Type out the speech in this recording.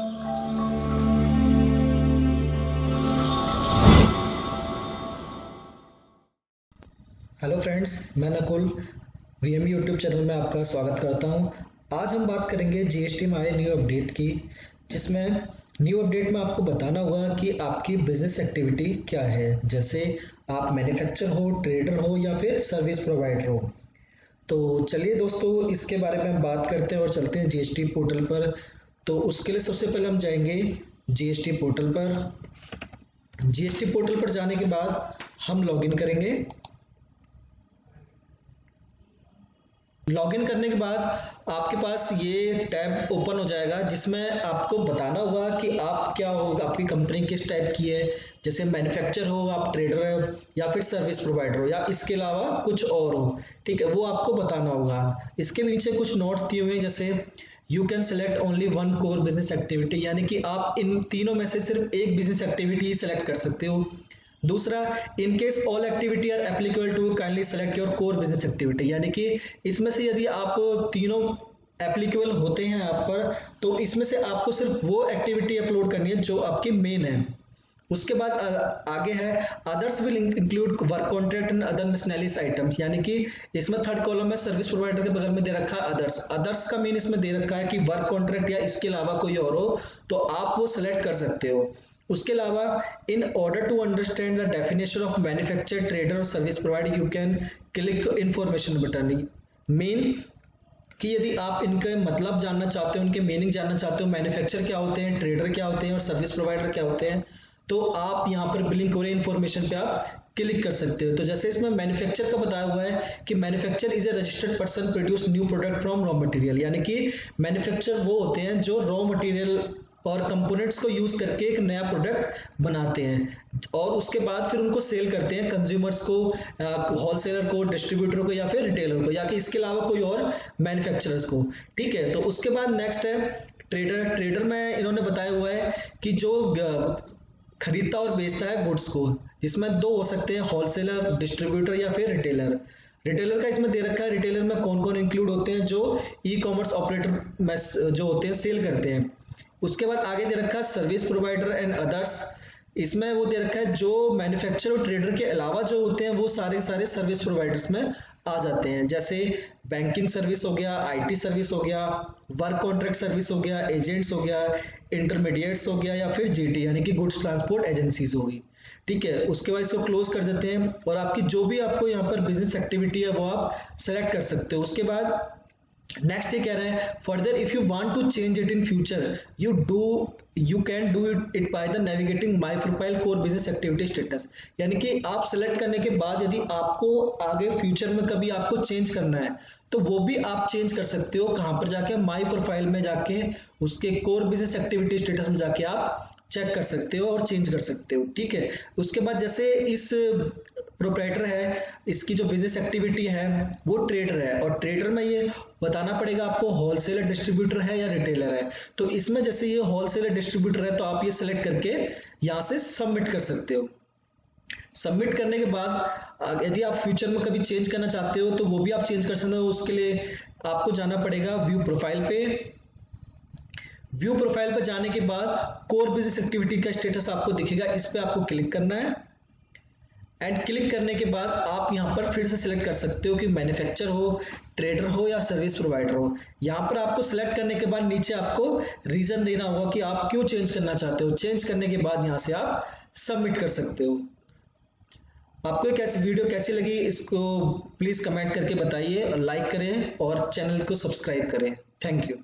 Hello friends, मैं Nakul VM YouTube channel में आपका स्वागत करता हूं। आज हम बात करेंगे जीएसटी में आए न्यू अपडेट की, जिसमें न्यू अपडेट में आपको बताना होगा कि आपकी बिजनेस एक्टिविटी क्या है। जैसे आप मैन्युफैक्चर हो, ट्रेडर हो या फिर सर्विस प्रोवाइडर हो। तो चलिए दोस्तों, इसके बारे में हम बात करते हैं और चलते हैं जीएसटी पोर्टल पर। तो उसके लिए सबसे पहले हम जाएंगे जीएसटी पोर्टल पर। जीएसटी पोर्टल पर जाने के बाद हम लॉगिन करेंगे। लॉगिन करने के बाद आपके पास ये टैब ओपन हो जाएगा, जिसमें आपको बताना होगा कि आप क्या हो, आपकी कंपनी किस टाइप की है। जैसे मैन्युफैक्चर हो, आप ट्रेडर हो या फिर सर्विस प्रोवाइडर हो या इसके अलावा कुछ और हो। ठीक है, वो आपको बताना होगा। इसके नीचे कुछ नोट्स दिए हुए हैं, जैसे you can select only one core business activity, यानी कि आप इन तीनों में से सिर्फ एक बिजनेस एक्टिविटी ही सेलेक्ट कर सकते हो। दूसरा, in case all activity are applicable to kindly select your core business activity, यानी कि इसमें से यदि आप तीनों एप्लीकेबल होते हैं आप पर, तो इसमें से आपको सिर्फ वो एक्टिविटी अपलोड करनी है जो आपकी मेन है। उसके बाद आगे है others will include work contract and other miscellaneous items, यानी कि इसमें थर्ड कॉलम में सर्विस प्रोवाइडर के बगल में दे रखा है अदर्स। अदर्स का मीन इसमें दे रखा है कि वर्क कॉन्ट्रैक्ट या इसके अलावा कोई और हो तो आप वो सिलेक्ट कर सकते हो। उसके अलावा in order to understand the definition of manufacture, trader और service provider you can click information button. मेन कि यदि आप इनका मतलब जानना चाहते हो, उनके मीनिंग जानना चाहते हो, मैन्युफैक्चर क्या होते हैं, ट्रेडर क्या होते हैं और सर्विस प्रोवाइडर क्या होते हैं, तो आप यहाँ पर बिलिंग कोड इन्फॉर्मेशन पे आप क्लिक कर सकते हो। तो जैसे इसमें मैन्युफैक्चर का बताया हुआ है कि manufacture is a registered person produce new product from raw material, यानी कि मैन्युफैक्चर वो होते हैं जो रॉ मटेरियल और कंपोनेंट्स को यूज करके एक नया प्रोडक्ट बनाते हैं और उसके बाद फिर उनको सेल करते हैं कंज्यूमर्स को, होलसेलर को, डिस्ट्रीब्यूटर को या फिर रिटेलर को, या कि इसके अलावा कोई और मैन्युफैक्चरर्स को। ठीक है, तो उसके बाद नेक्स्ट है ट्रेडर। ट्रेडर में इन्होंने बताया हुआ है कि जो खरीदता और बेचता है गुड्स को, जिसमें दो हो सकते हैं, होलसेलर, डिस्ट्रीब्यूटर या फिर रिटेलर। रिटेलर का इसमें दे रखा है रिटेलर में कौन कौन इंक्लूड होते हैं, जो ई कॉमर्स ऑपरेटर जो होते हैं सेल करते हैं। उसके बाद आगे दे रखा है सर्विस प्रोवाइडर एंड अदर्स। इसमें वो दे रखा है जो मैन्युफैक्चरर और ट्रेडर के अलावा जो होते हैं वो सारे सर्विस प्रोवाइडर्स में आ जाते हैं। जैसे बैंकिंग सर्विस हो गया, आईटी सर्विस हो गया, वर्क कॉन्ट्रैक्ट सर्विस हो गया, एजेंट्स हो गया, इंटरमीडिएट्स हो गया या फिर जीटी यानी कि गुड्स ट्रांसपोर्ट एजेंसीज होगी। ठीक है, उसके बाद इसको क्लोज कर देते हैं और आपकी जो भी आपको यहाँ पर बिजनेस एक्टिविटी है वो आप सेलेक्ट कर सकते हो। उसके बाद नेक्स्ट ये कह रहे हैं further if you want to change it in future you can do it by the navigating my profile core business activity status, यानी कि आप सेलेक्ट करने के बाद यदि आपको आगे फ्यूचर में कभी आपको चेंज करना है तो वो भी आप चेंज कर सकते हो। कहां पर जाके, माय प्रोफाइल में जाके उसके कोर बिजनेस एक्टिविटी स्टेटस में जाके आप चेक कर सकते हो और चेंज कर सकते हो। ठीक है, उसके बाद जैसे इस प्रोप्राइटर है, इसकी जो बिजनेस एक्टिविटी है वो ट्रेडर है और ट्रेडर में ये बताना पड़ेगा आपको होलसेलर, डिस्ट्रीब्यूटर है या रिटेलर है। तो इसमें जैसे ये होलसेलर डिस्ट्रीब्यूटर है तो आप ये सिलेक्ट करके यहाँ से सबमिट कर सकते हो। सबमिट करने के बाद यदि आप फ्यूचर में कभी चेंज करना चाहते हो तो वो भी आप चेंज कर सकते हो। उसके लिए आपको जाना पड़ेगा व्यू प्रोफाइल पे। व्यू प्रोफाइल पर जाने के बाद कोर बिजनेस एक्टिविटी का स्टेटस आपको दिखेगा, इस पे आपको क्लिक करना है एंड क्लिक करने के बाद आप यहां पर फिर से सिलेक्ट कर सकते हो कि मैन्युफैक्चर हो, ट्रेडर हो या सर्विस प्रोवाइडर हो। यहां पर आपको सिलेक्ट करने के बाद नीचे आपको रीजन देना होगा कि आप क्यों चेंज करना चाहते हो। चेंज करने के बाद यहां से आप सबमिट कर सकते हो। आपको ये वीडियो कैसी लगी इसको प्लीज कमेंट करके बताइए, लाइक करें और चैनल को सब्सक्राइब करें। Thank you.